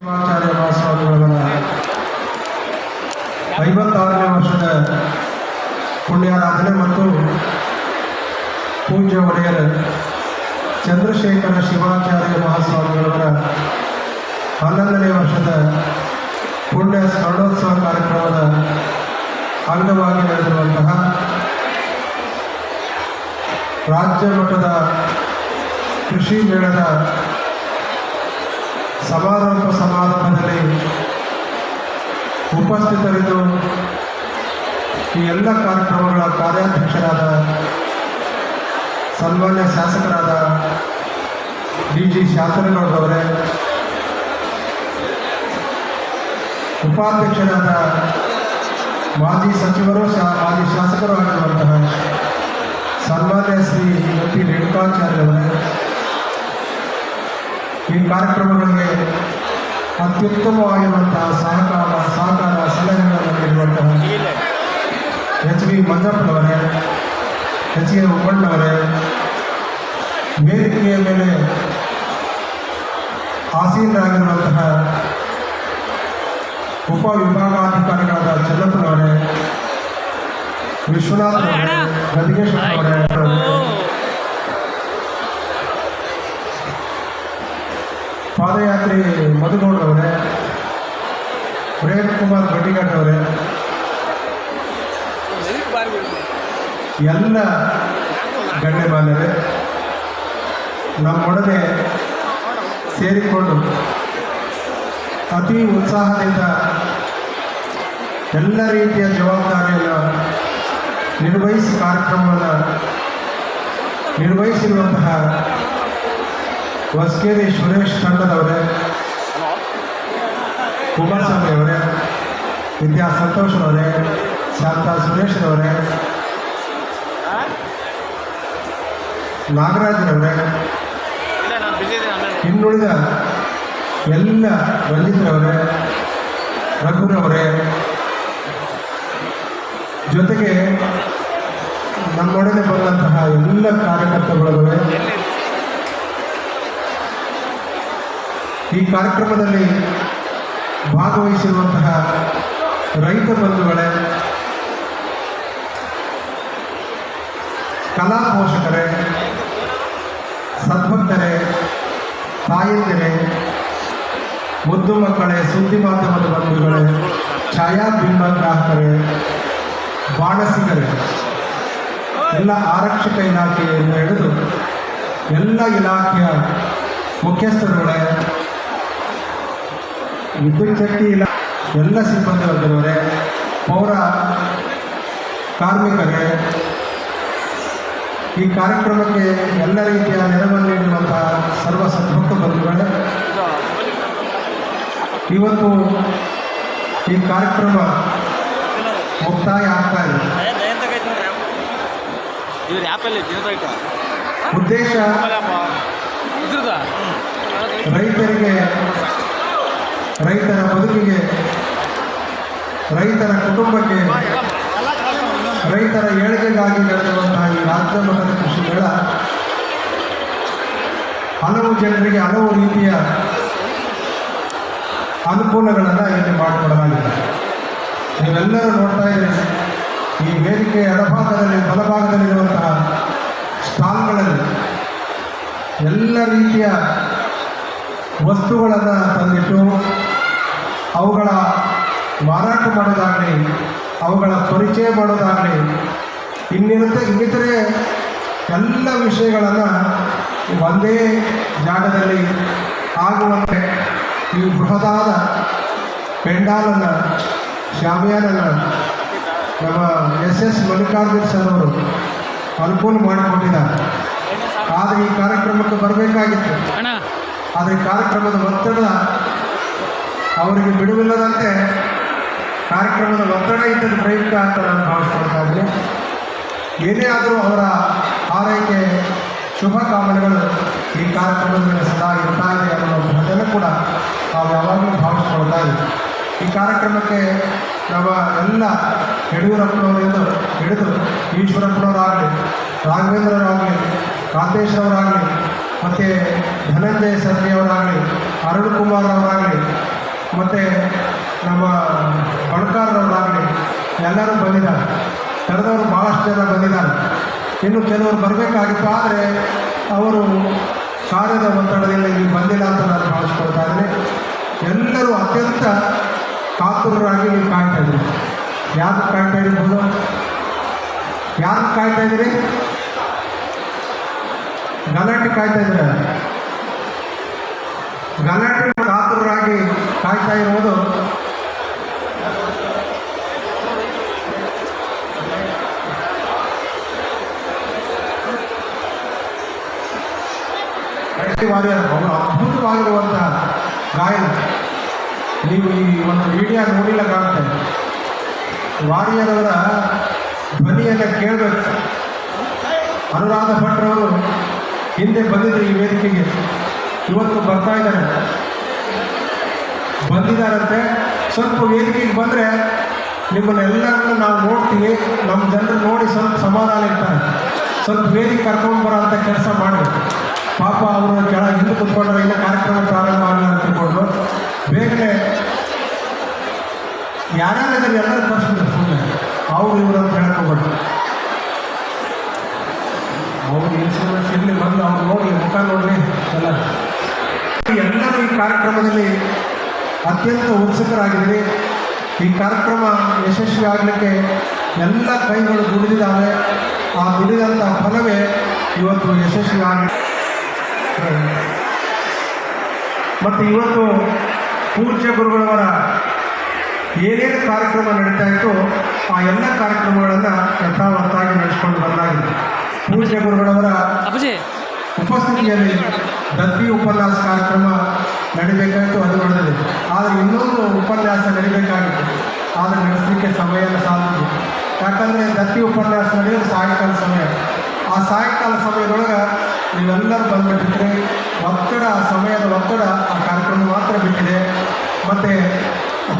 ಶಿವಾಚಾರ್ಯ ಮಹಾಸ್ವಾಮಿಗಳವರ 56ನೇ ವರ್ಷದ ಪುಣ್ಯಾರಾಧನೆ ಮತ್ತು ಪೂಜ್ಯ ಒಡೆಯರ ಚಂದ್ರಶೇಖರ ಶಿವಾಚಾರ್ಯ ಮಹಾಸ್ವಾಮಿಗಳವರ 11ನೇ ವರ್ಷದ ಪುಣ್ಯ ಸ್ಮರಣೋತ್ಸವ ಕಾರ್ಯಕ್ರಮದ ಅಂಗವಾಗಿ ನಡೆದಿರುವಂತಹ ರಾಜ್ಯ ಮಟ್ಟದ ಕೃಷಿ ಮೇಳದ ಸಮಾರಂಭದಲ್ಲಿ ಉಪಸ್ಥಿತರಿದ್ದು ಈ ಎಲ್ಲ ಕಾರ್ಯಕ್ರಮಗಳ ಕಾರ್ಯಾಧ್ಯಕ್ಷರಾದ ಸನ್ಮಾನ್ಯ ಶಾಸಕರಾದ ಡಿ.ಜಿ. ಶಾಂತನಗೌಡರವರೇ, ಉಪಾಧ್ಯಕ್ಷರಾದ ಮಾಜಿ ಸಚಿವರು ಮಾಜಿ ಶಾಸಕರು ಆಗಿರುವಂತಹ ಸನ್ಮಾನ್ಯ ಶ್ರೀ ಎಂ.ಪಿ. ರೇಣುಕಾಚಾರ್ಯವರೇ, ಈ ಕಾರ್ಯಕ್ರಮಗಳಿಗೆ ಅತ್ಯುತ್ತಮವಾಗಿರುವಂತಹ ಸಹಕಾರ ಸಲಹೆಗಳನ್ನು ನೀಡುವಂತಹ ಎಚ್.ವಿ. ಮಂಜಪ್ಪನವರೇ, ಎಚ್.ಎ. ಉಮ್ಮಣ್ಣವರೇ, ವೇದಿಕೆಯ ಮೇಲೆ ಆಸೀನರಾಗಿರುವಂತಹ ಉಪವಿಭಾಗಾಧಿಕಾರಿಗಳಾದ ಚನ್ನಪ್ಪನವರೇ, ವಿಶ್ವನಾಥನವರೇ, ಗದಿಗೇಶ್ವರವರೇ, ಪಾದಯಾತ್ರಿ ಮಧುಗೌಡರವರೇ, ಪ್ರೇಮ್ ಕುಮಾರ್ ಗಡ್ಡಿಗಟ್ಟವರೇ, ಎಲ್ಲ ಗಣ್ಯಮಾನ್ಯರೇ, ನಮ್ಮೊಡನೆ ಸೇರಿಕೊಂಡು ಅತಿ ಉತ್ಸಾಹದಿಂದ ಎಲ್ಲ ರೀತಿಯ ಜವಾಬ್ದಾರಿಯನ್ನು ಕಾರ್ಯಕ್ರಮವನ್ನು ನಿರ್ವಹಿಸಿರುವಂತಹ ಹೊಸಕೇರಿ ಸುರೇಶ್ ತಂಡದವರೇ, ಕುಮಾರಸ್ವಾಮಿ ಅವರೇ, ವಿದ್ಯಾ ಸಂತೋಷರವರೇ, ಶಾಂತಾ ಸುರೇಶ್ರವರೇ, ನಾಗರಾಜರವರೇ, ಇನ್ನುಳಿದ ಎಲ್ಲ ರಂಜಿತ್ರವರೇ, ರಘುರವರೇ, ಜೊತೆಗೆ ನಮ್ಮೊಡನೆ ಬಂದಂತಹ ಎಲ್ಲ ಕಾರ್ಯಕರ್ತರುಗಳೇ, ಈ ಕಾರ್ಯಕ್ರಮದಲ್ಲಿ ಭಾಗವಹಿಸಿರುವಂತಹ ರೈತ ಬಂಧುಗಳೇ, ಕಲಾ ಪೋಷಕರೇ, ಸದ್ಭಕ್ತರೇ, ತಾಯಂದಿರೇ, ಮುದ್ದು ಮಕ್ಕಳೇ, ಸುದ್ದಿ ಮಾಧ್ಯಮದ ಬಂಧುಗಳೇ, ಛಾಯಾಬಿಂಬ ಗ್ರಾಹಕರೇ, ಬಾಣಸಿಗರೇ, ಎಲ್ಲ ಆರಕ್ಷಕ ಇಲಾಖೆಯಿಂದ ಹಿಡಿದು ಎಲ್ಲ ಇಲಾಖೆಯ ಮುಖ್ಯಸ್ಥರುಗಳೇ, ವಿದ್ಯುತ್ ಶಕ್ತಿ ಇಲಾಖೆ ಎಲ್ಲ ಸಿಬ್ಬಂದಿ ವರ್ಗದವರೇ, ಪೌರ ಕಾರ್ಮಿಕರೇ, ಈ ಕಾರ್ಯಕ್ರಮಕ್ಕೆ ಎಲ್ಲ ರೀತಿಯ ನೆರವನ್ನು ನೀಡಿರುವಂತಹ ಸರ್ವ ಸದ್ಭಕ್ತ ಬಂಧುಗಳೇ, ಇವತ್ತು ಈ ಕಾರ್ಯಕ್ರಮ ಮುಕ್ತಾಯ ಆಗ್ತಾ ಇದೆ. ಉದ್ದೇಶ ರೈತರಿಗೆ, ರೈತರ ಬದುಕಿಗೆ, ರೈತರ ಕುಟುಂಬಕ್ಕೆ, ರೈತರ ಏಳಿಗೆಗಾಗಿ ನಡೆದಿರುವಂತಹ ಈ ರಾಜ್ಯ ಮಟ್ಟದ ಕೃಷಿ ಮೇಳ ಹಲವು ಜನರಿಗೆ ಹಲವು ರೀತಿಯ ಅನುಕೂಲಗಳನ್ನು ಇಲ್ಲಿ ಮಾಡಿಕೊಡಲಾಗಿದೆ. ನೀವೆಲ್ಲರೂ ನೋಡ್ತಾ ಇದ್ದೀರಿ, ಈ ವೇದಿಕೆಯ ಎಡಭಾಗದಲ್ಲಿ ಬಲಭಾಗದಲ್ಲಿರುವಂತಹ ಸ್ಟಾಲ್ಗಳಲ್ಲಿ ಎಲ್ಲ ರೀತಿಯ ವಸ್ತುಗಳನ್ನು ತಂದಿಟ್ಟು ಅವುಗಳ ಮಾರಾಟ ಮಾಡೋದಾಗಲಿ, ಅವುಗಳ ಪರಿಚಯ ಮಾಡೋದಾಗಲಿ, ಇನ್ನಿತರೆ ಎಲ್ಲ ವಿಷಯಗಳನ್ನು ಒಂದೇ ಜಾಗದಲ್ಲಿ ಆಗುವಂತೆ ಈ ಬೃಹದಾದ ಪೆಂಡಾಲನ್ನು, ಶಾಮಿಯಾನನ್ನು ನಮ್ಮ ಎಸ್ ಮಲ್ಲಿಕಾರ್ಜುನ್ ಸರ್ ಅವರು ಅನುಕೂಲ ಮಾಡಿಕೊಟ್ಟಿದ್ದಾರೆ. ಆದರೆ ಈ ಕಾರ್ಯಕ್ರಮಕ್ಕೆ ಬರಬೇಕಾಗಿತ್ತು, ಆದರೆ ಕಾರ್ಯಕ್ರಮದ ಒತ್ತಡ ಅವರಿಗೆ ಬಿಡುವಿಲ್ಲದಂತೆ ಕಾರ್ಯಕ್ರಮದ ಒತ್ತಡ ಇದ್ದದ್ದು ಪ್ರಯುಕ್ತ ಅಂತ ನಾನು ಭಾವಿಸ್ಕೊಳ್ತಾ ಇದ್ದೀನಿ. ಏನೇ ಆದರೂ ಅವರ ಆರೈಕೆ, ಶುಭ ಕಾಮನೆಗಳು ಈ ಕಾರ್ಯಕ್ರಮದ ಮೇಲೆ ಸದಾ ಇರ್ತಾ ಇದೆ ಅನ್ನೋದನ್ನು ಕೂಡ ನಾವು ಯಾವಾಗಲೂ ಭಾವಿಸ್ಕೊಳ್ತಾ ಇದ್ದೀವಿ. ಈ ಕಾರ್ಯಕ್ರಮಕ್ಕೆ ನಮ್ಮ ಎಲ್ಲ ಯಡಿಯೂರಪ್ಪನವರಿಂದ ಹಿಡಿದು ಈಶ್ವರಪ್ಪನವರಾಗಲಿ, ರಾಘವೇಂದ್ರರಾಗಲಿ, ಕಾಂತೇಶ್ವರವರಾಗಲಿ, ಮತ್ತು ಧನಂಜಯ ಸರ್ಜಿ ಅವರಾಗಲಿ, ಅರುಣ್ ಕುಮಾರ್ ಅವರಾಗಲಿ, ಮತ್ತು ನಮ್ಮ ಬಣಕಾರರವರಾಗಲಿ ಎಲ್ಲರೂ ಬಂದಿದ್ದಾರೆ. ಕರೆದವರು ಭಾಳಷ್ಟು ಜನ ಬಂದಿದ್ದಾರೆ. ಇನ್ನು ಕೆಲವರು ಬರಬೇಕಾಗಿತ್ತು, ಆದರೆ ಅವರು ಕಾರ್ಯದ ಒತ್ತಡದಿಂದ ಇಲ್ಲಿ ಬಂದಿಲ್ಲ ಅಂತ ನಾನು ಭಾವಿಸ್ಕೊಳ್ತಾ ಇದ್ದೀನಿ. ಎಲ್ಲರೂ ಅತ್ಯಂತ ಕಾತುರರಾಗಿ ನೀವು ಕಾಯ್ತಾ ಇದ್ದೀರಿ. ಯಾರು ಕಾಯ್ತಾ ಇರ್ಬೋದು? ಯಾರು ಕಾಯ್ತಾ ಇದ್ದೀರಿ? ಗಲಾಟೆ ಕಾಯ್ತಾ ಇದ್ದೀರ? ಗಲಾಟೆ ಕಾತುರರಾಗಿ ಕಾಯ್ತಾ ಇರುವುದು ವಾರಿಯರ್ ಅವರು ಅದ್ಭುತವಾಗಿರುವಂಥ ಗಾಯನ. ನೀವು ಈ ಒಂದು ವಿಡಿಯೋ ನೋಡಿಲ್ಲ ಕಾಣುತ್ತೆ. ವಾರಿಯರ್ ಅವರ ಧ್ವನಿಯನ್ನು ಕೇಳಬೇಕು. ಅನುರಾಧ ಭಟ್ರವರು ಹಿಂದೆ ಬಂದಿದ್ರು ಈ ವೇದಿಕೆಗೆ, ಇವತ್ತು ಬರ್ತಾ ಇದ್ದಾರೆ, ಬಂದಿದ್ದಾರಂತೆ. ಸ್ವಲ್ಪ ವೇದಿಕೆಗೆ ಬಂದರೆ ನಿಮ್ಮನ್ನೆಲ್ಲರನ್ನು ನಾವು ನೋಡ್ತೀವಿ, ನಮ್ಮ ಜನರು ನೋಡಿ ಸ್ವಲ್ಪ ಸಮಾಧಾನ ಇರ್ತಾರೆ. ಸ್ವಲ್ಪ ವೇದಿಕೆ ಕರ್ಕೊಂಡು ಬರೋಂಥ ಕೆಲಸ ಮಾಡಬೇಕು. ಪಾಪ ಅವರು ಹಿಂದೆ ಕುತ್ಕೊಂಡ್ರೆ ಇಲ್ಲ ಕಾರ್ಯಕ್ರಮ ಪ್ರಾರಂಭ ಆಗಲ್ಲ ಅಂತ ತಿಳ್ಕೊಂಡು ಬೇಗನೆ ಯಾರ್ಯಾರಿದ್ದಾರೆ ಎಲ್ಲರೂ ಕಳಿಸ್ಬಿಡ್ತಾರೆ. ಸುಮ್ಮನೆ ಅವರು ಇವರು ಅಂತ ಹೇಳ್ಕೊಬೇಡ್ರಿ. ಅವರು ಇನ್ಸೂರೆನ್ಸ್ ಇರಲಿ, ಬಂದು ಅವ್ರು ನೋಡಲಿ, ಮುಖ ನೋಡಲಿ. ಎಲ್ಲರೂ ಈ ಕಾರ್ಯಕ್ರಮದಲ್ಲಿ ಅತ್ಯಂತ ಉತ್ಸುಕರಾಗಿದ್ದೀರಿ. ಈ ಕಾರ್ಯಕ್ರಮ ಯಶಸ್ವಿ ಆಗಲಿಕ್ಕೆ ಎಲ್ಲ ಕೈಗಳು ದುಡಿದಿದ್ದಾವೆ. ಆ ದುಡಿದಂಥ ಫಲವೇ ಇವತ್ತು ಯಶಸ್ವಿ ಆಗಿ. ಮತ್ತು ಇವತ್ತು ಪೂಜ್ಯ ಗುರುಗಳವರ ಏನೇನು ಕಾರ್ಯಕ್ರಮ ನಡೀತಾ ಇತ್ತು ಆ ಎಲ್ಲ ಕಾರ್ಯಕ್ರಮಗಳನ್ನು ಯಥಾವತ್ತಾಗಿ ನಡೆಸ್ಕೊಂಡು ಬಂದಾಗಿದೆ. ಪೂಜ್ಯ ಗುರುಗಳವರ ಉಪಸ್ಥಿತಿಯಲ್ಲಿ ದತ್ತಿ ಉಪನ್ಯಾಸ ಕಾರ್ಯಕ್ರಮ ನಡಿಬೇಕಾಯಿತು, ಅದು ನಡೆದಿದೆ. ಆದರೆ ಇನ್ನೊಂದು ಉಪನ್ಯಾಸ ನಡಿಬೇಕಾಗಿತ್ತು, ಆದರೆ ನಡೆಸಲಿಕ್ಕೆ ಸಮಯನ ಸಾಲದು. ಯಾಕಂದರೆ ದತ್ತಿ ಉಪನ್ಯಾಸ ನಡೆಯೋದು ಸಾಯಂಕಾಲ ಸಮಯ. ಆ ಸಾಯಂಕಾಲ ಸಮಯದೊಳಗೆ ನೀವೆಲ್ಲರೂ ಬಂದುಬಿಟ್ಟಿದ್ರೆ ಒತ್ತಡ, ಸಮಯದ ಒತ್ತಡ ಆ ಕಾರ್ಯಕ್ರಮ ಮಾತ್ರ ಬಿಟ್ಟಿದೆ. ಮತ್ತು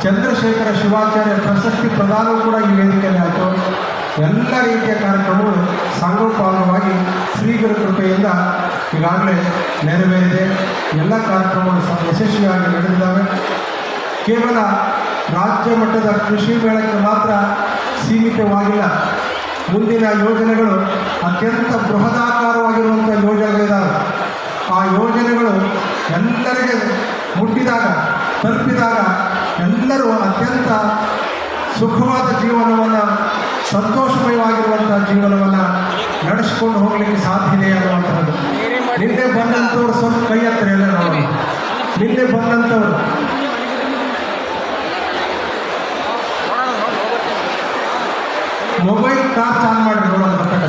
ಚಂದ್ರಶೇಖರ ಶಿವಾಚಾರ್ಯ ಪ್ರಶಸ್ತಿ ಪ್ರದಾನವೂ ಕೂಡ ಈ ವೇದಿಕೆಯಲ್ಲಿ ಆಯಿತು. ಎಲ್ಲ ರೀತಿಯ ಕಾರ್ಯಕ್ರಮಗಳು ಸಂಗೋಪಾಂಗವಾಗಿ ಶ್ರೀಗುರು ಕೃಪೆಯಿಂದ ಈಗಾಗಲೇ ನೆರವೇರಿದೆ. ಎಲ್ಲ ಕಾರ್ಯಕ್ರಮಗಳು ಯಶಸ್ವಿಯಾಗಿ ನಡೆದಿದ್ದಾವೆ. ಕೇವಲ ರಾಜ್ಯ ಮಟ್ಟದ ಕೃಷಿ ಮೇಳಕ್ಕೆ ಮಾತ್ರ ಸೀಮಿತವಾಗಿಲ್ಲ. ಮುಂದಿನ ಯೋಜನೆಗಳು ಅತ್ಯಂತ ಬೃಹದಾಕಾರವಾಗಿರುವಂಥ ಯೋಜನೆಗಳಿದ್ದಾವೆ. ಆ ಯೋಜನೆಗಳು ಎಲ್ಲರಿಗೆ ಮುಟ್ಟಿದಾಗ, ತಲುಪಿದಾಗ ಎಲ್ಲರೂ ಅತ್ಯಂತ ಸುಖವಾದ ಜೀವನವನ್ನು, ಸಂತೋಷಮಯವಾಗಿರುವಂಥ ಜೀವನವನ್ನು ನಡೆಸಿಕೊಂಡು ಹೋಗಲಿಕ್ಕೆ ಸಾಧ್ಯತೆ ಅನ್ನುವಂಥದ್ದು. ನಿನ್ನೆ ಬಂದಂಥವ್ರು ಸ್ವಲ್ಪ ಕೈ ಹತ್ತಿರ ಎಲ್ಲ ನೋಡಿ. ನಿನ್ನೆ ಬಂದಂಥವ್ರು ಮೊಬೈಲ್ ಟಾರ್ಚ್ ಆನ್ ಮಾಡಿ ನೋಡೋದು ಬರ್ತಕ್ಕಂಥ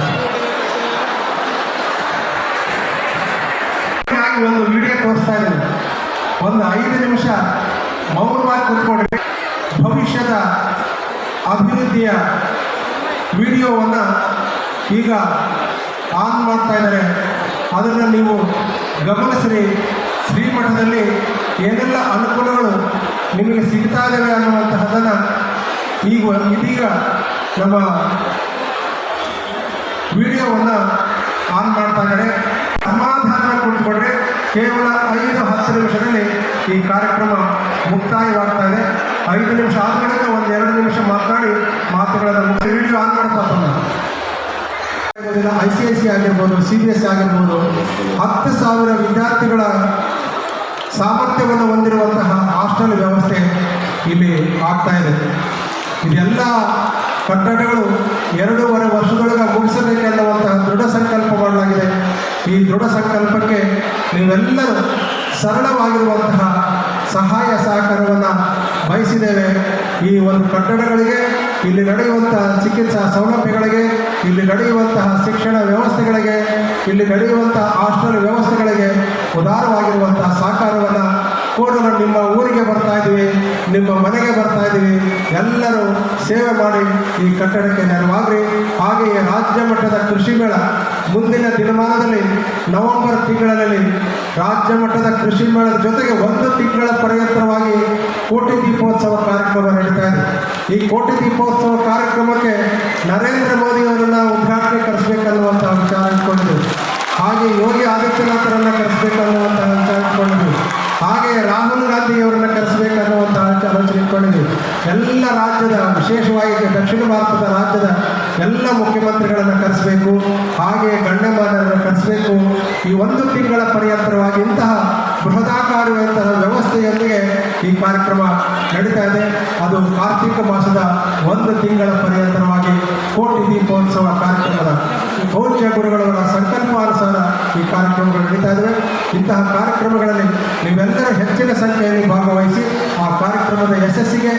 ಒಂದು ವಿಡಿಯೋ ತೋರಿಸ್ತಾ ಇದ್ದೀನಿ. ಒಂದು 5 ನಿಮಿಷ ಮೌನವಾಗಿ ಕೂತ್ಕೊಂಡ್ರೆ ಭವಿಷ್ಯದ ಅಭಿವೃದ್ಧಿಯ ವಿಡಿಯೋವನ್ನು ಈಗ ಆನ್ ಮಾಡ್ತಾ ಇದ್ದಾರೆ. ಅದನ್ನು ನೀವು ಗಮನಿಸಿರಿ. ಶ್ರೀಮಠದಲ್ಲಿ ಏನೆಲ್ಲ ಅನುಕೂಲಗಳು ನಿಮಗೆ ಸಿಗ್ತಾ ಇದ್ದಾವೆ ಅನ್ನುವಂತಹದ್ದನ್ನು ಇದೀಗ ನಮ್ಮ ವಿಡಿಯೋವನ್ನು ಆನ್ ಮಾಡ್ತಾ ಇದ್ದಾರೆ. ಸಮಾಧಾನ ಕುಳಿತುಕೊಂಡ್ರೆ ಕೇವಲ 5-10 ನಿಮಿಷದಲ್ಲಿ ಈ ಕಾರ್ಯಕ್ರಮ ಮುಕ್ತಾಯವಾಗ್ತಾ ಇದೆ. 5 ನಿಮಿಷ ಆದ ಒಂದು 2 ನಿಮಿಷ ಮಾತನಾಡಿ ಮಾತುಗಳನ್ನು ವಿಡಿಯೋ ಆನ್ ಮಾಡ್ತಾ ICIC ಆಗಿರ್ಬೋದು, CBSE ಆಗಿರ್ಬೋದು, 10,000 ವಿದ್ಯಾರ್ಥಿಗಳ ಸಾಮರ್ಥ್ಯವನ್ನು ಹೊಂದಿರುವಂತಹ ಹಾಸ್ಟೆಲ್ ವ್ಯವಸ್ಥೆ ಇಲ್ಲಿ ಆಗ್ತಾ ಇದೆ. ಇದೆಲ್ಲ ಕಟ್ಟಡಗಳು 2.5 ವರ್ಷದೊಳಗೆ ಮುಗಿಸಬೇಕೆನ್ನುವಂತಹ ದೃಢ ಸಂಕಲ್ಪ ಮಾಡಲಾಗಿದೆ. ಈ ದೃಢ ಸಂಕಲ್ಪಕ್ಕೆ ನೀವೆಲ್ಲರೂ ಸರಳವಾಗಿರುವಂತಹ ಸಹಾಯ ಸಹಕಾರವನ್ನು ಬಯಸಿದ್ದೇವೆ. ಈ ಒಂದು ಕಟ್ಟಡಗಳಿಗೆ, ಇಲ್ಲಿ ನಡೆಯುವಂತಹ ಚಿಕಿತ್ಸಾ ಸೌಲಭ್ಯಗಳಿಗೆ, ಇಲ್ಲಿ ನಡೆಯುವಂತಹ ಶಿಕ್ಷಣ ವ್ಯವಸ್ಥೆಗಳಿಗೆ, ಇಲ್ಲಿ ನಡೆಯುವಂತಹ ಹಾಸ್ಟೆಲ್ ವ್ಯವಸ್ಥೆಗಳಿಗೆ ಉದಾರವಾಗಿರುವಂತಹ ಸಹಕಾರವನ್ನು ಕೂಡಲೇ ನಿಮ್ಮ ಊರಿಗೆ ಬರ್ತಾ ಇದ್ದೀವಿ, ನಿಮ್ಮ ಮನೆಗೆ ಬರ್ತಾ ಇದ್ದೀವಿ. ಎಲ್ಲರೂ ಸೇವೆ ಮಾಡಿ ಈ ಕಟ್ಟಡಕ್ಕೆ ನೆರವಾಗ್ರಿ. ಹಾಗೆಯೇ ರಾಜ್ಯ ಮಟ್ಟದ ಕೃಷಿ ಮೇಳ ಮುಂದಿನ ದಿನಮಾನದಲ್ಲಿ ನವೆಂಬರ್ ತಿಂಗಳಲ್ಲಿ ರಾಜ್ಯ ಮಟ್ಟದ ಕೃಷಿ ಮೇಳದ ಜೊತೆಗೆ 1 ತಿಂಗಳ ಪರ್ಯಂತರವಾಗಿ ಕೋಟಿ ದೀಪೋತ್ಸವ ಕಾರ್ಯಕ್ರಮ ನಡೀತಾ ಇದೆ. ಈ ಕೋಟಿ ದೀಪೋತ್ಸವ ಕಾರ್ಯಕ್ರಮಕ್ಕೆ ನರೇಂದ್ರ ಮೋದಿ ಅವರನ್ನು ಉದ್ಘಾಟನೆಕರಿಸಬೇಕನ್ನುವಂಥ ವಿಚಾರ ಇಟ್ಕೊಂಡಿದ್ದೀವಿ. ಹಾಗೆ ಯೋಗಿ ಆದಿತ್ಯನಾಥರನ್ನು ಕರೆಸಬೇಕನ್ನುವಂತಹ ವಿಚಾರ ಇಟ್ಕೊಂಡಿದ್ದೀವಿ. ಹಾಗೆ ರಾಹುಲ್ ಗಾಂಧಿಯವರನ್ನು ಕರೆಸಬೇಕನ್ನುವಂತಹ ಎಲ್ಲ ರಾಜ್ಯದ, ವಿಶೇಷವಾಗಿ ದಕ್ಷಿಣ ಭಾರತದ ರಾಜ್ಯದ ಎಲ್ಲ ಮುಖ್ಯಮಂತ್ರಿಗಳನ್ನು ಕರೆಸಬೇಕು, ಹಾಗೆ ಗಣ್ಯಮಾನ್ಯರನ್ನು ಕರೆಸಬೇಕು. ಈ 1 ತಿಂಗಳ ಪರ್ಯಂತರವಾಗಿ ಇಂತಹ ಬೃಹದಾಕಾರವಾದಂತಹ ವ್ಯವಸ್ಥೆಯೊಂದಿಗೆ ಈ ಕಾರ್ಯಕ್ರಮ ನಡೀತಾ ಇದೆ. ಅದು ಕಾರ್ತಿಕ ಮಾಸದ 1 ತಿಂಗಳ ಪರ್ಯಂತರವಾಗಿ ಕೋಟಿ ದೀಪೋತ್ಸವ ಕಾರ್ಯಕ್ರಮದ ಪೂಜ್ಯ ಗುರುಗಳವರ ಸಂಕಲ್ಪಾನುಸಾರ ಈ ಕಾರ್ಯಕ್ರಮಗಳು ನಡೀತಾ ಇದ್ದಾವೆ. ಇಂತಹ ಕಾರ್ಯಕ್ರಮಗಳಲ್ಲಿ ನೀವೆಲ್ಲರೂ ಹೆಚ್ಚಿನ ಸಂಖ್ಯೆಯಲ್ಲಿ ಭಾಗವಹಿಸಿ ಆ ಕಾರ್ಯಕ್ರಮದ ಯಶಸ್ಸಿಗೆ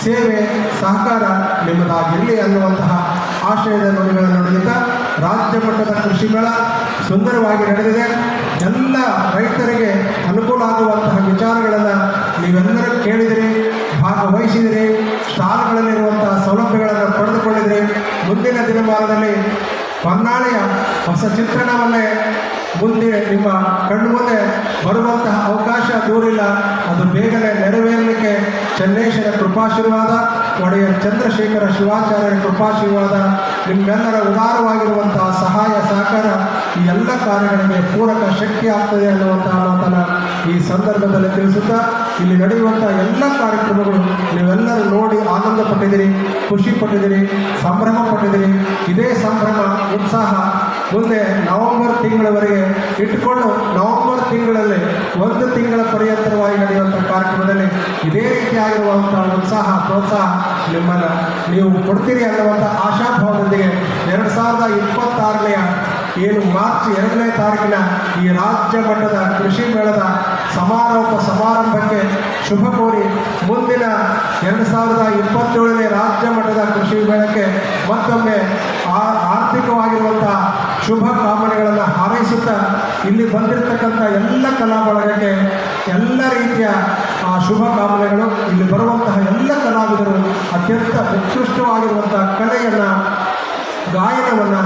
ಸೇವೆ ಸಹಕಾರ ನಿಮ್ಮದಾಗಿರಲಿ ಅನ್ನುವಂತಹ ಆಶಯದ ನುಡಿಗಳನ್ನು ನುಡಿಯುತ್ತಾ ರಾಜ್ಯ ಮಟ್ಟದ ಕೃಷಿ ಮೇಳ ಸುಂದರವಾಗಿ ನಡೆದಿದೆ. ಎಲ್ಲ ರೈತರಿಗೆ ಅನುಕೂಲ ಆಗುವಂತಹ ವಿಚಾರಗಳನ್ನು ನೀವೆಲ್ಲರೂ ಕೇಳಿದಿರಿ, ಭಾಗವಹಿಸಿದಿರಿ, ಸ್ಟಾಲ್ಗಳಲ್ಲಿರುವಂತಹ ಸೌಲಭ್ಯಗಳನ್ನು ಪಡೆದುಕೊಂಡಿದಿರಿ. ಮುಂದಿನ ದಿನಮಾನದಲ್ಲಿ ಹೊನ್ನಾಳಿಯ ಹೊಸ ಚಿತ್ರಣವನ್ನೇ ಮುಂದೆ ನಿಮ್ಮ ಕಣ್ಣು ಮುಂದೆ ಬರುವಂತಹ ಅವಕಾಶ ದೂರಿಲ್ಲ. ಅದು ಬೇಗನೆ ನೆರವೇರಲಿಕ್ಕೆ ಚೆನ್ನೇಶನ ಕೃಪಾಶೀರ್ವಾದ, ಒಡೆಯರ್ ಚಂದ್ರಶೇಖರ ಶಿವಾಚಾರ್ಯರ ಕೃಪಾಶೀರ್ವಾದ, ನಿಮ್ಮೆಲ್ಲರ ಉದಾರವಾಗಿರುವಂತಹ ಸಹಾಯ ಸಹಕಾರ ಈ ಎಲ್ಲ ಕಾರ್ಯಗಳಿಗೆ ಪೂರಕ ಶಕ್ತಿ ಆಗ್ತದೆ ಅನ್ನುವಂತಹ ಮಾತನ್ನು ಈ ಸಂದರ್ಭದಲ್ಲಿ ತಿಳಿಸುತ್ತಾ, ಇಲ್ಲಿ ನಡೆಯುವಂಥ ಎಲ್ಲ ಕಾರ್ಯಕ್ರಮಗಳು ನೀವೆಲ್ಲರೂ ನೋಡಿ ಆನಂದ ಪಟ್ಟಿದ್ದೀರಿ, ಖುಷಿ ಪಟ್ಟಿದ್ದೀರಿ, ಸಂಭ್ರಮ ಪಟ್ಟಿದ್ದೀರಿ. ಇದೇ ಸಂಭ್ರಮ ಉತ್ಸಾಹ ಮುಂದೆ ನವೆಂಬರ್ ತಿಂಗಳವರೆಗೆ ಇಟ್ಟುಕೊಂಡು ನವೆಂಬರ್ ತಿಂಗಳಲ್ಲಿ 1 ತಿಂಗಳ ಪರ್ಯಂತರವಾಗಿ ನಡೆಯುವಂಥ ಕಾರ್ಯಕ್ರಮದಲ್ಲಿ ಇದೇ ರೀತಿಯಾಗಿರುವಂಥ ಉತ್ಸಾಹ ಪ್ರೋತ್ಸಾಹ ನಿಮ್ಮನ್ನು ನೀವು ಕೊಡ್ತೀರಿ ಅನ್ನುವಂಥ ಆಶಾಭಾವದೊಂದಿಗೆ 2026ನೇ ಏನು ಮಾರ್ಚ್ 2ನೇ ತಾರೀಕಿನ ಈ ರಾಜ್ಯ ಮಟ್ಟದ ಕೃಷಿ ಮೇಳದ ಸಮಾರಂಭಕ್ಕೆ ಶುಭ ಕೋರಿ ಮುಂದಿನ 2027ನೇ ರಾಜ್ಯ ಮಟ್ಟದ ಕೃಷಿ ಮೇಳಕ್ಕೆ ಮತ್ತೊಮ್ಮೆ ಆರ್ಥಿಕವಾಗಿರುವಂಥ ಶುಭ ಕಾಮನೆಗಳನ್ನು ಹಾರೈಸುತ್ತಾ ಇಲ್ಲಿ ಬಂದಿರತಕ್ಕಂಥ ಎಲ್ಲ ಕಲಾ ಬಳಗಕ್ಕೆ ಎಲ್ಲ ರೀತಿಯ ಶುಭ ಕಾಮನೆಗಳು. ಇಲ್ಲಿ ಬರುವಂತಹ ಎಲ್ಲ ಕಲಾವಿದರು ಅತ್ಯಂತ ಉತ್ಕೃಷ್ಟವಾಗಿರುವಂಥ ಕಲೆಯನ್ನು, ಗಾಯನವನ್ನು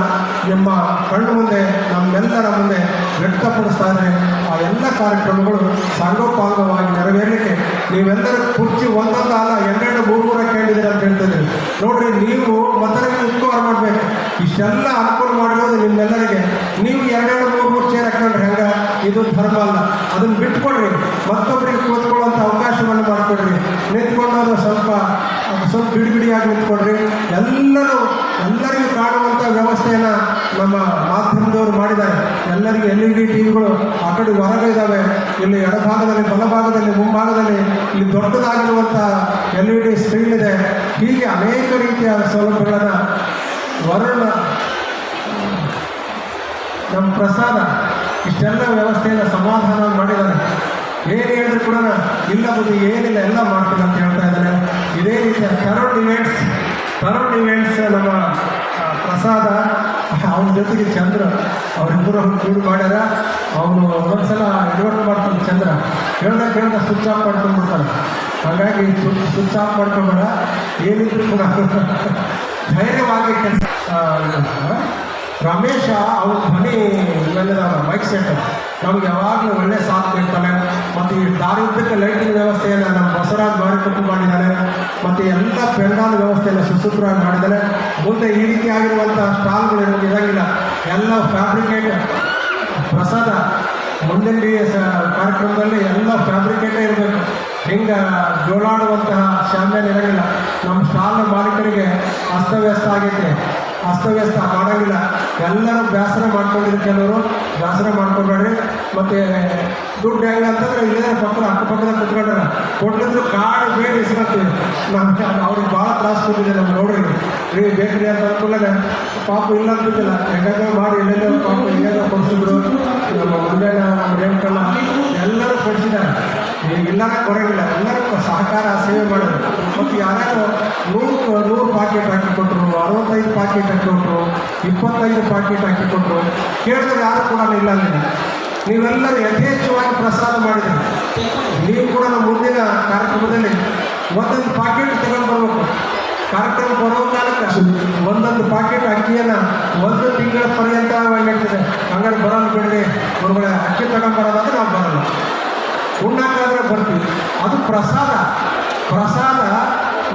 ನಿಮ್ಮ ಕಣ್ಣು ಮುಂದೆ ನಮ್ಮೆಲ್ಲರ ಮುಂದೆ ವ್ಯಕ್ತಪಡಿಸ್ತಾ ಇದ್ದಾರೆ. ಆ ಎಲ್ಲ ಕಾರ್ಯಕ್ರಮಗಳು ಸಾಂಗೋಪಾಂಗವಾಗಿ ನೆರವೇರಲಿಕ್ಕೆ ನೀವೆಲ್ಲರೂ ಕುರ್ಚಿ ಒಂದೊಂದಲ್ಲ 2 3 ಕೇಳಿದ್ದೀರ ಅಂತ ಹೇಳ್ತಿದ್ದೀರಿ. ನೋಡ್ರಿ, ನೀವು ಮೊದಲಿಗೆ ಉಪಕಾರ ಮಾಡಬೇಕು. ಇಷ್ಟೆಲ್ಲ ಅನುಕೂಲ ಮಾಡಿರೋದು ನಿಮ್ಮೆಲ್ಲರಿಗೆ. ನೀವು 2 3 ಚೇರ್ ಹಾಕೊಂಡ್ರೆ ಹೆಂಗೆ? ಇದು ಧರ್ಮ ಅಲ್ಲ. ಅದನ್ನು ಬಿಟ್ಕೊಡ್ರಿ, ಮತ್ತೊಬ್ಬರಿಗೆ ಕೂತ್ಕೊಳ್ಳುವಂಥ ಅವಕಾಶವನ್ನು ಮಾಡಿಕೊಡ್ರಿ. ನಿಂತ್ಕೊಂಡೋದು ಸ್ವಲ್ಪ ಬಿಡಿಯಾಗಿ ನಿಂತ್ಕೊಡ್ರಿ. ಎಲ್ಲರಿಗೂ ಕಾಣುವಂಥ ವ್ಯವಸ್ಥೆಯನ್ನು ನಮ್ಮ ಮಾಧ್ಯಮದವರು ಮಾಡಿದ್ದಾರೆ. ಎಲ್ಲರಿಗೂ LED ಟಿವಿಗಳು ಆ ಕಡೆ ಹೊರಗೆ ಇದ್ದಾವೆ. ಇಲ್ಲಿ ಎಡಭಾಗದಲ್ಲಿ, ಬಲಭಾಗದಲ್ಲಿ, ಮುಂಭಾಗದಲ್ಲಿ ಇಲ್ಲಿ ದೊಡ್ಡದಾಗಿರುವಂಥ LED ಸ್ಕ್ರೀನ್ ಇದೆ. ಹೀಗೆ ಅನೇಕ ರೀತಿಯ ಸೌಲಭ್ಯಗಳನ್ನು ನಮ್ಮ ಪ್ರಸಾದ ಇಷ್ಟೆಲ್ಲ ವ್ಯವಸ್ಥೆಯನ್ನು ಸಮಾಧಾನ ಮಾಡಿದ್ದಾರೆ. ಏನು ಹೇಳಿದ್ರು ಕೂಡ ಇಲ್ಲ ಬುದ್ಧಿ ಏನಿಲ್ಲ ಎಲ್ಲ ಮಾಡ್ತೀನಿ ಅಂತ ಹೇಳ್ತಾ ಇದ್ದಾನೆ. ಇದೇ ರೀತಿಯ ಥರ್ಡ್ ಇವೆಂಟ್ಸ್ ನಮ್ಮ ಪ್ರಸಾದ, ಅವನ ಜೊತೆಗೆ ಚಂದ್ರ, ಅವರಿಬ್ಬರು ಕೂಡಿ ಮಾಡ್ಯಾರ. ಅವನು ಒಂದ್ಸಲ ಎಡವಟ್ಟು ಮಾಡ್ತಾನೆ. ಚಂದ್ರ ಕೇಳ್ದ ಸ್ವಿಚ್ ಆಫ್ ಮಾಡ್ಕೊಂಡ್ಬಿಡ್ತಾನೆ. ಹಾಗಾಗಿ ಸ್ವಿಚ್ ಆಫ್ ಮಾಡ್ಕೊಂಬೇಡ, ಏನಿದ್ರು ಕೂಡ ಧೈರ್ಯವಾಗಿ ಕೆಲಸ. ರಮೇಶ ಅವ್ರ ಧ್ವನಿ ಇವೆಲ್ಲ ಮೈಕ್ ಸೆಟ್ ನಮ್ಗೆ ಯಾವಾಗಲೂ ಒಳ್ಳೆ ಸಾಥ್ ನೀಡ್ತಾನೆ. ಮತ್ತು ಈ ದಾರಿಯುದ್ದಕ್ಕೆ ಲೈಟಿಂಗ್ ವ್ಯವಸ್ಥೆಯನ್ನು ನಮ್ಮ ಬಸವರಾಜ್ ಮಾರಿಕೊಟ್ಟು ಮಾಡಿದ್ದಾನೆ. ಮತ್ತು ಎಲ್ಲ ಪೆಂಡಾಲ್ ವ್ಯವಸ್ಥೆಯನ್ನು ಸುಸೂತ್ರವಾಗಿ ಮಾಡಿದ್ದಾನೆ. ಮುಂದೆ ಈ ರೀತಿಯಾಗಿರುವಂಥ ಸ್ಟಾಲ್ಗಳು ಇರೋಂಗಿಲ್ಲ, ಎಲ್ಲ ಫ್ಯಾಬ್ರಿಕೇಟ್ ಪ್ರಸಾದ. ಮುಂದಿನ ಕಾರ್ಯಕ್ರಮದಲ್ಲಿ ಎಲ್ಲ ಫ್ಯಾಬ್ರಿಕೇಟೇ ಇರಬೇಕು. ಹಿಂಗೆ ಜೋಳಾಡುವಂತಹ ಶಾಮ್ಯಾನ ಇರೋಂಗಿಲ್ಲ. ನಮ್ಮ ಸ್ಟಾಲ್ ಮಾಲೀಕರಿಗೆ ಅಸ್ತವ್ಯಸ್ತ ಆಗೈತೆ, ಅಸ್ತವ್ಯಸ್ತ ಮಾಡೋಂಗಿಲ್ಲ. ಎಲ್ಲರೂ ಬೇಸರ ಮಾಡ್ಕೊಂಡಿದ್ರು, ಕೆಲವರು ಬೇಸರ ಮಾಡ್ಕೊಬೇಡ್ರಿ. ಮತ್ತು ದುಡ್ಡು ಹೆಂಗೆ ಅಂತಂದ್ರೆ ಇಲ್ಲೇ ಅಕ್ಕಪಕ್ಕದಾಗ ಕುತ್ಕೊಂಡ್ರೆ ಕೊಟ್ಟಿದ್ರು ಕಾಡು ಬೇಡ ಇಸ್ಕೊಳ್ತೀವಿ. ನಮ್ಗೆ ಅವ್ರಿಗೆ ಭಾಳ ತ್ರಾಸ ಕೊಟ್ಟಿದೆ. ನಮ್ಗೆ ನೋಡ್ರಿ ಬೇಕ್ರಿ ಅಂತ ಅಂದ್ಕೊಳ್ಳೆ ಪಾಪ ಇಲ್ಲ ಅಂತಿದ್ದಿಲ್ಲ, ಹೆಂಗಾಗ ಮಾಡಿ ಎಲ್ಲೆಲ್ಲೋ ಪಾಪ ಹೆಂಗಾಗ ಕೊಡಿಸಿದ್ರು. ನಮ್ಮ ಮುಂಜಾನೆ ನಮ್ಮ ರೇಣುಕಲ್ಲ ಎಲ್ಲರೂ ಕೊಡಿಸಿದ್ದಾರೆ. ಎಲ್ಲರೂ ಕೊರಗಿಲ್ಲ, ಎಲ್ಲರೂ ಸಹಕಾರ ಸೇವೆ ಮಾಡಿದ್ರು. ಮತ್ತು ಯಾರ್ಯಾರು 100 ಪಾಕೆಟ್ ಹಾಕಿಕೊಟ್ರು, 65 ಪಾಕೆಟ್ ಹಾಕಿಕೊಟ್ರು, 25 ಪಾಕೆಟ್ ಹಾಕಿಕೊಟ್ರು. ಕೇಳಿದ್ರೆ ಯಾರು ಕೂಡ ಇಲ್ಲ ಅಲ್ಲಿ. ನೀವೆಲ್ಲರೂ ಯಥೇಚ್ಛವಾಗಿ ಪ್ರಸಾದ ಮಾಡಿದ್ರಿ. ನೀವು ಕೂಡ ನಮ್ಮ ಮುಂದಿನ ಕಾರ್ಯಕ್ರಮದಲ್ಲಿ 1 ಪಾಕೆಟ್ ತಗೊಂಡು ಬರಬೇಕು. ಕಾರ್ಯಕ್ರಮ ಬರೋ ಕಾಲಕ್ಕೆ 1 ಪಾಕೆಟ್ ಅಕ್ಕಿಯನ್ನು 1 ತಿಂಗಳ ಪರ್ಯಂತ ಇರ್ತದೆ. ಹಂಗಾರೆ ಬರೋದು ಬಿಡ್ರಿ ಹೊರಗಡೆ ಅಕ್ಕಿ ತಗೊಂಡ್ಬರೋದಾದ್ರೆ ನಾವು ಬರೋಲ್ಲ, ಉಣ್ಣಾಕಾದ್ರೆ ಬರ್ತೀವಿ. ಅದು ಪ್ರಸಾದ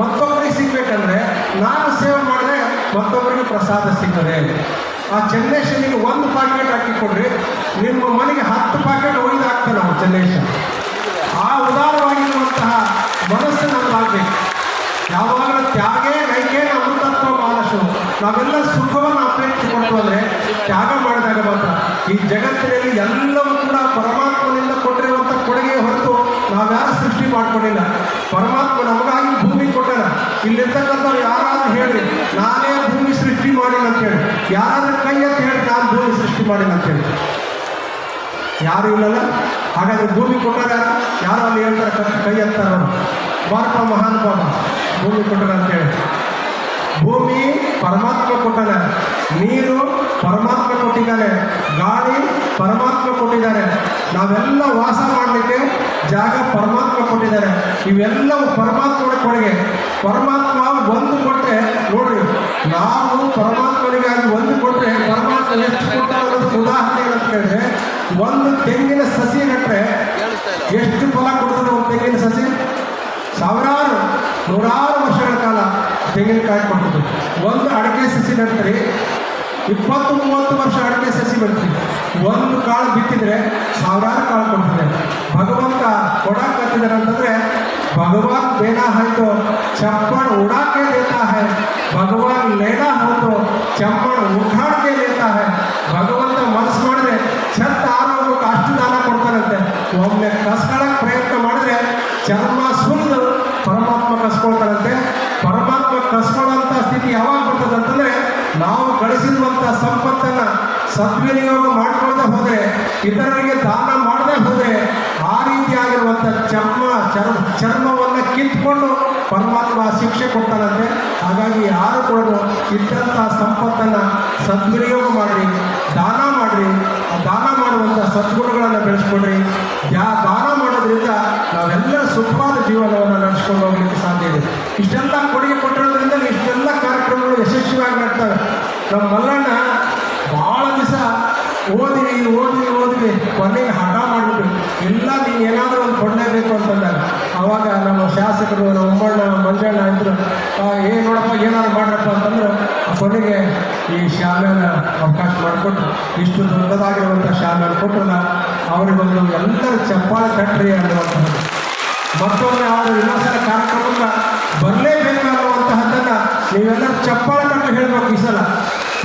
ಮತ್ತೊಬ್ಬರಿಗೆ ಸಿಗಬೇಕಂದ್ರೆ ನಾನು ಸೇವೆ ಮಾಡಿದ್ರೆ ಮತ್ತೊಬ್ಬರಿಗೆ ಪ್ರಸಾದ ಸಿಗ್ತದೆ. ಆ ಚೆನ್ನೇಶನಿಗೆ 1 ಪಾಕೆಟ್ ಹಾಕಿ ಕೊಡ್ರಿ, ನಿಮ್ಮ ಮನೆಗೆ 10 ಪಾಕೆಟ್ ಒಯ್ದು ಹಾಕ್ತಾನೆ ನಾವು ಚೆನ್ನೇಶ. ಆ ಉದಾರವಾಗಿರುವಂತಹ ಮನಸ್ಸು ನಮ್ಮದಾಗಬೇಕು. ಯಾವಾಗಲೂ ತ್ಯಾಗೇ ನೈಕೇನ ಅಮೃತತ್ವ ಮಾನಸು. ನಾವೆಲ್ಲ ಸುಖವನ್ನು ಅಪೇಕ್ಷಿಸಿಕೊಂಡು ಅಂದರೆ ತ್ಯಾಗ ಮಾಡಿದಾಗ ಮಾತ್ರ ಈ ಜಗತ್ತಿನಲ್ಲಿ ಎಲ್ಲವೂ ಕೂಡ ಪರಮಾತ್ಮನಿಂದ ಕೊಟ್ಟಿರುವಂಥ ಕೊಡುಗೆ ಹೊರತು ನಾವ್ಯಾರು ಸೃಷ್ಟಿ ಮಾಡ್ಕೊಂಡಿಲ್ಲ. ಪರಮಾತ್ಮ ನಮಗಾಗಿ ಭೂಮಿ ಕೊಟ್ಟನ. ಇಲ್ಲಿರ್ತಕ್ಕಂಥವ್ರು ಯಾರಾದ್ರೂ ಹೇಳಿ ನಾನೇ ಭೂಮಿ ಸೃಷ್ಟಿ ಮಾಡಿಲ್ಲ ಅಂತೇಳಿ, ಯಾರಾದ್ರೂ ಕೈ ಎತ್ತಿ ಹೇಳಿ ನಾನು ಭೂಮಿ ಸೃಷ್ಟಿ ಮಾಡಿಲ್ಲ ಅಂತೇಳಿ ಯಾರು ಇಲ್ಲಲ್ಲ. ಹಾಗಾದ್ರೆ ಭೂಮಿ ಕೊಟ್ಟಾರ ಯಾರು ಅಲ್ಲಿ ಹೇಳ್ತಾರೆ ಕೈ ಎತ್ತಾರ ಭಾರತ ಮಹಾನುಭಾವ ಭೂಮಿ ಕೊಟ್ಟನ ಅಂತೇಳಿ. ಭೂಮಿ ಪರಮಾತ್ಮ ಕೊಟ್ಟನ, ನೀರು ಪರಮಾತ್ಮ ಕೊಟ್ಟಿದ್ದಾನೆ, ಗಾಳಿ ಪರಮಾತ್ಮ ಕೊಟ್ಟಿದ್ದಾರೆ, ನಾವೆಲ್ಲ ವಾಸ ಮಾಡಲಿಕ್ಕೆ ಜಾಗ ಪರಮಾತ್ಮ ಕೊಟ್ಟಿದ್ದಾರೆ. ಇವೆಲ್ಲವೂ ಪರಮಾತ್ಮನ ಕೊಡುಗೆ. ಪರಮಾತ್ಮ ಒಂದು ಕೊಟ್ಟರೆ ನೋಡ್ರಿ, ನಾವು ಪರಮಾತ್ಮನಿಗಾಗಿ ಒಂದು ಕೊಟ್ಟರೆ ಪರಮಾತ್ಮ ಎಷ್ಟು ಕೊಟ್ಟ ಅನ್ನೋದಕ್ಕೆ ಉದಾಹರಣೆ ಏನಂತ ಕೇಳಿದ್ರೆ, ಒಂದು ತೆಂಗಿನ ಸಸಿ ನೆಟ್ಟರೆ ಎಷ್ಟು ಫಲ ಕೊಡ್ತದೆ ಒಂದು ತೆಂಗಿನ ಸಸಿ? ಸಾವಿರಾರು ನೂರಾರು ವರ್ಷಗಳ ಕಾಲ ತೆಂಗಿನಕಾಯಿ ಕೊಡ್ತದೆ. ಒಂದು ಅಡಿಕೆ ಸಸಿ ನೆಡ್ತೀರಿ, 20-30 ವರ್ಷ ಅಡಿಕೆ ಸಸಿ ಬೆಳ್ತೀರಿ. ಒಂದು ಕಾಳು ಬಿತ್ತಿದ್ರೆ ಸಾವಿರಾರು ಕಾಳು ಕೊಡ್ತದೆ. ಭಗವಂತ ಕೊಡಾಕತ್ತಿದ್ದಾರೆ ಅಂತಂದರೆ भगवान देना है तो चप्पड़ उड़ा के देता है, भगवान लेना हो तो चप्पड़ उठाड़ के लेता है. ಭಗವಂತ ಮನಸ್ಸು ಮಾಡಿದ್ರೆ ಛತ್ ಆರೋಗ್ಯಕ್ಕೆ ಅಷ್ಟು ದಾನ ಕೊಡ್ತಾರಂತೆ. ಒಮ್ಮೆ ಕಸ್ಕೊಳ್ಳೋಕೆ ಪ್ರಯತ್ನ ಮಾಡಿದ್ರೆ ಚರ್ಮ ಸುರಿದು ಪರಮಾತ್ಮ ಕಸ್ಕೊಳ್ತಾರಂತೆ. ಪರಮಾತ್ಮ ಕಸ್ಕೊಳ್ಳೋಂಥ ಸ್ಥಿತಿ ಯಾವಾಗ ಬರ್ತದೆ ಅಂತಂದರೆ, ನಾವು ಗಳಿಸಿರುವಂಥ ಸಂಪತ್ತನ್ನು ಸದ್ವಿನಿಯೋಗ ಮಾಡ್ಕೊಳ್ತಾ ಹೋದರೆ, ಇತರರಿಗೆ ದಾನ ಮಾಡದೆ ಹೋದರೆ, ಆ ರೀತಿಯಾಗಿರುವಂಥ ಚರ್ಮವನ್ನು ಕಿತ್ಕೊಂಡು ಪರಮಾತ್ಮ ಶಿಕ್ಷೆ ಕೊಡ್ತಾನಂತೆ. ಹಾಗಾಗಿ ಯಾರು ಕೂಡ ಇದ್ದಂಥ ಸಂಪತ್ತನ್ನು ಸದ್ವಿನಿಯೋಗ ಮಾಡಿರಿ, ದಾನ ಮಾಡಿರಿ. ಆ ದಾನ ಮಾಡುವಂಥ ಸದ್ಗುಣಗಳನ್ನು ಬೆಳೆಸ್ಕೊಡ್ರಿ. ದಾನ ಮಾಡೋದ್ರಿಂದ ನಾವೆಲ್ಲರ ಸುಖವಾದ ಜೀವನವನ್ನು ನಡೆಸ್ಕೊಂಡು ಹೋಗ್ಲಿಕ್ಕೆ ಸಾಧ್ಯ ಇದೆ. ಇಷ್ಟೆಲ್ಲ ಕೊಡುಗೆ ಕೊಟ್ಟಿರೋದ್ರಿಂದ ಇಷ್ಟೆಲ್ಲ ಕಾರ್ಯಕ್ರಮಗಳು ಯಶಸ್ವಿಯಾಗಿ ನಡ್ತವೆ. ನಮ್ಮ ಮಲ್ಲಣ್ಣ ಭಾಳ ದಿವಸ ಓದಿ ಕೊನೆಗೆ ಹಠ ಮಾಡಿಬಿಟ್ಟು ಎಲ್ಲ ನೀನು ಏನಾದರೂ ಒಂದು ಕೊಡಲೇಬೇಕು ಅಂತಂದಾಗ, ಆವಾಗ ನಮ್ಮ ಶಾಸಕರು ಒಮ್ಮಣ್ಣ ಮಂಜಣ್ಣ ಇದ್ದರು, ನೋಡಪ್ಪ ಏನಾದ್ರು ಮಾಡ್ರಪ್ಪ ಅಂತಂದ್ರೆ ಕೊನೆಗೆ ಈ ಶಾಲೆನ ಅವಕಾಶ ಮಾಡಿಕೊಟ್ರು. ಇಷ್ಟು ದೊಡ್ಡದಾಗಿರುವಂಥ ಶಾಲೆನ ಕೊಟ್ಟರಲ್ಲ, ಅವರಿಗೊಂದು ಎಲ್ಲರೂ ಚಪ್ಪಾಳೆ ಕಟ್ಟ್ರಿ ಅನ್ನುವಂಥದ್ದು. ಮತ್ತೊಮ್ಮೆ ಅವರು ಇನ್ನೊಂದ್ಸಲ ಕಾರ್ಯಕ್ರಮಕ್ಕೆ ಬರಲೇಬೇಕು ಅನ್ನುವಂತಹದ್ದನ್ನು ನೀವೆಲ್ಲರೂ ಚಪ್ಪಾಳೆ ಕಟ್ಟು ಹೇಳಬೇಕು. ಈ ಸಲ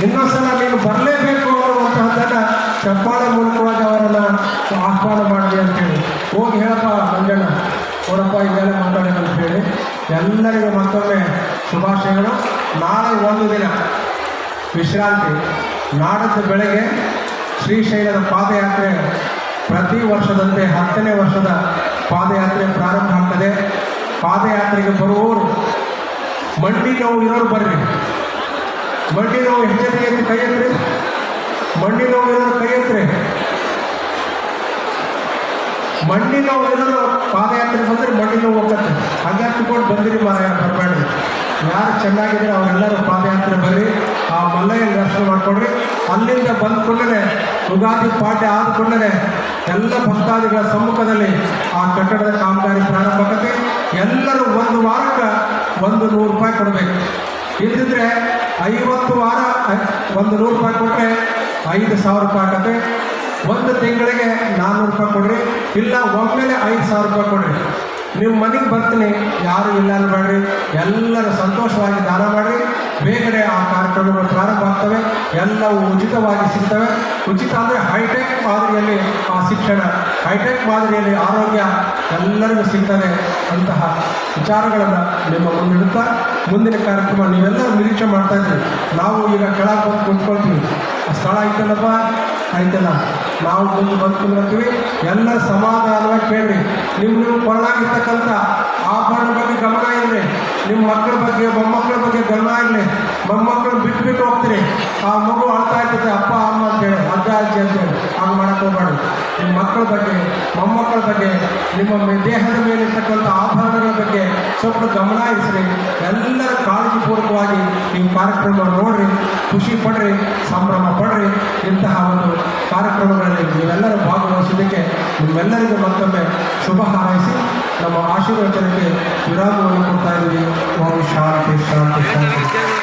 ಇನ್ನೊಂದ್ಸಲ ನೀನು ಬರಲೇಬೇಕು ಅನ್ನುವಂತಹದ್ದನ್ನು ಚಪ್ಪಾಳೆ ಮೂಲಕವಾಗಿ ಅವರನ್ನು ಆಹ್ವಾನ ಮಾಡಿದೆ ಅಂತೇಳಿ ಹೋಗಿ ಹೇಳಪ್ಪ ಮಂಜಣ್ಣ, ನೋಡಪ್ಪ ಇದೆಲ್ಲ ಮಾತಾಡಿ ಅಂತ ಹೇಳಿ ಎಲ್ಲರಿಗೂ ಮತ್ತೊಮ್ಮೆ ಶುಭಾಶಯಗಳು. ನಾಳೆ ಒಂದು ದಿನ ವಿಶ್ರಾಂತಿ. ನಾಡದ್ದು ಬೆಳಗ್ಗೆ ಶ್ರೀಶೈಲದ ಪಾದಯಾತ್ರೆ ಪ್ರತಿ ವರ್ಷದಂತೆ 10ನೇ ವರ್ಷದ ಪಾದಯಾತ್ರೆ ಪ್ರಾರಂಭ ಆಗ್ತದೆ. ಪಾದಯಾತ್ರೆಗೆ ಬರುವವರು ಮಂಡಿ ನೋವು ಇರೋರು ಬರ್ರಿ. ಮಂಡಿ ನೋವು ಹೆಚ್ಚಿಗೆ ಕೈ ಎತ್ರಿ. ಮಂಡಿ ನೋವು ಇರೋರು ಕೈ ಎತ್ರಿ. ಮಂಡಿ ನೋವು ಇರೋರು ಪಾದಯಾತ್ರೆ ಬಂದರೆ ಮಂಡಿ ನೋವು ಹೋಗ್ತದೆ. ಹಾಗೆ ತಿಳ್ಕೊಂಡು ಬಂದಿರಿ ಬರಬೇಡ್ರಿ. ಯಾರು ಚೆನ್ನಾಗಿದ್ರೆ ಅವರೆಲ್ಲರೂ ಪಾದಯಾತ್ರೆ ಬರ್ರಿ. ಆ ಮಲ್ಲಯ್ಯನ ದರ್ಶನ ಮಾಡ್ಕೊಡ್ರಿ. ಅಲ್ಲಿಂದ ಬಂದ ಕೂಡಲೇ ಯುಗಾದಿ ಪಾಠ್ಯ ಆದ ಕೂಡಲೇ ಎಲ್ಲ ಭಕ್ತಾದಿಗಳ ಸಮ್ಮುಖದಲ್ಲಿ ಆ ಕಟ್ಟಡದ ಕಾಮಗಾರಿ ಪ್ರಾರಂಭ ಆಗುತ್ತೆ. ಎಲ್ಲರೂ ಒಂದು ವಾರಕ್ಕೆ 100 ರೂಪಾಯಿ ಕೊಡಬೇಕು. ಇಲ್ಲದಿದ್ದರೆ 50 ವಾರ 100 ರೂಪಾಯಿ ಕೊಟ್ಟರೆ 5,000 ರೂಪಾಯಿ ಆಗುತ್ತೆ. ಒಂದು ತಿಂಗಳಿಗೆ 400 ರೂಪಾಯಿ ಕೊಡ್ರಿ, ಇಲ್ಲ ಒಮ್ಮೆಲೆ 5,000 ರೂಪಾಯಿ ಕೊಡ್ರಿ. ನಿಮ್ಮ ಮನೆಗೆ ಬರ್ತೀನಿ, ಯಾರು ಇಲ್ಲ ಅನ್ಬೇಡ್ರಿ. ಎಲ್ಲರೂ ಸಂತೋಷವಾಗಿ ದಾನ ಮಾಡಿರಿ. ಬೇಗನೆ ಆ ಕಾರ್ಯಕ್ರಮಗಳು ಪ್ರಾರಂಭ ಆಗ್ತವೆ. ಎಲ್ಲವೂ ಉಚಿತವಾಗಿ ಸಿಗ್ತವೆ. ಉಚಿತ ಅಂದರೆ ಹೈಟೆಕ್ ಮಾದರಿಯಲ್ಲಿ ಆ ಶಿಕ್ಷಣ, ಹೈಟೆಕ್ ಮಾದರಿಯಲ್ಲಿ ಆರೋಗ್ಯ ಎಲ್ಲರಿಗೂ ಸಿಗ್ತದೆ. ಅಂತಹ ವಿಚಾರಗಳನ್ನು ನಿಮ್ಮ ಮುಂದಿಡುತ್ತಾ ಮುಂದಿನ ಕಾರ್ಯಕ್ರಮ ನೀವೆಲ್ಲರೂ ನಿರೀಕ್ಷೆ ಮಾಡ್ತಾಯಿದ್ರಿ. ನಾವು ಈಗ ಕೆಳಗೆ ಬಂದು ಕುಂತ್ಕೊಳ್ತೀವಿ. ಸ್ಥಳ ಐತಲ್ಲಪ್ಪ, ಆಯ್ತಲ್ಲ, ನಾವು ಬಂದು ಕುಂತ್ಕೊಳ್ತೀವಿ. ಎಲ್ಲ ಸಮಾಧಾನವಾಗಿ ಕೇಳ್ರಿ. ನಿಮ್ಮ ಕೊರಳಾಗಿರ್ತಕ್ಕಂಥ ಆಭರಣ ಬಗ್ಗೆ ಗಮನ ಇರಲಿ. ನಿಮ್ಮ ಮಕ್ಕಳ ಬಗ್ಗೆ ಮೊಮ್ಮಕ್ಕಳ ಬಗ್ಗೆ ಗಮನ ಇರಲಿ. ಮೊಮ್ಮಕ್ಕಳು ಬಿಟ್ಟು ಹೋಗ್ತೀರಿ. ಆ ಮಗು ಅಳ್ತಾ ಇರ್ತದೆ ಅಪ್ಪ ಅಮ್ಮ ಅಂತೇಳಿ, ಅಜ್ಜ ಅಜ್ಜಿ ಅಂತೇಳಿ. ಹಾಗೆ ಮಾಡಕ್ಕೆ ಹೋಗಬೇಡಿ. ನಿಮ್ಮ ಮಕ್ಕಳ ಬಗ್ಗೆ ಮೊಮ್ಮಕ್ಕಳ ಬಗ್ಗೆ ನಿಮ್ಮ ದೇಹದ ಮೇಲಿರ್ತಕ್ಕಂಥ ಆಭರಣಗಳ ಬಗ್ಗೆ ಸ್ವಲ್ಪ ಗಮನ ಇರಿಸ್ರಿ. ಎಲ್ಲರ ಕಾಳಜಿಪೂರ್ವಕವಾಗಿ ನೀವು ಕಾರ್ಯಕ್ರಮ ನೋಡ್ರಿ, ಖುಷಿ ಪಡ್ರಿ, ಸಂಭ್ರಮ ಪಡ್ರಿ. ಇಂತಹ ಒಂದು ಕಾರ್ಯಕ್ರಮಗಳಲ್ಲಿ ನೀವೆಲ್ಲರೂ ಭಾಗವಹಿಸೋದಕ್ಕೆ ನಿಮ್ಮೆಲ್ಲರಿಗೂ ಮತ್ತೊಮ್ಮೆ ಶುಭ ಹಾರೈಸಿ ನಮ್ಮ ಆಶೀರ್ವಚನಕ್ಕೆ ವಿರಾಮವನ್ನು ಕೊಡ್ತಾ ಇದ್ದೀವಿ. ಓಂ ಶಾಂತಿ ಶಾಂತಿ ಶಾಂತಿ.